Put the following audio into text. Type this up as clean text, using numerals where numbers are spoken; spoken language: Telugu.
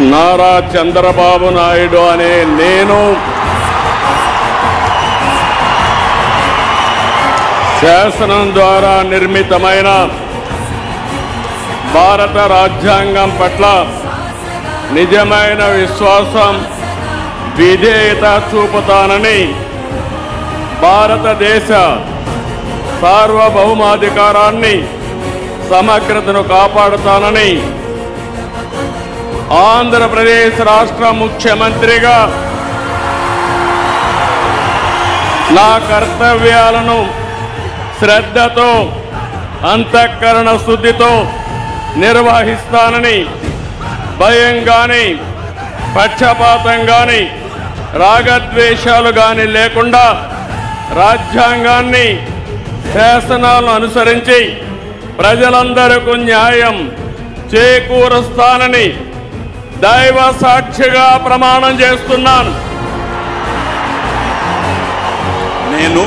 నారా చంద్రబాబు నాయుడు అనే నేను శాసనం ద్వారా నిర్మితమైన భారత రాజ్యాంగం పట్ల నిజమైన విశ్వాసం, విధేయత చూపుతానని, భారతదేశ సార్వభౌమాధికారాన్ని, సమగ్రతను కాపాడుతానని ఆంధ్రప్రదేశ్ రాష్ట్ర ముఖ్యమంత్రిగా నా కర్తవ్యాలను శ్రద్ధతో, అంతఃకరణ శుద్ధితో నిర్వహిస్తానని, భయం గాని, పక్షపాతం గాని, రాగద్వేషాలు గాని లేకుండా రాజ్యాంగాన్ని, శాసనాలను అనుసరించి ప్రజలందరికీ న్యాయం చేకూరుస్తానని దైవ సాక్షిగా ప్రమాణం చేస్తున్నాను. నేను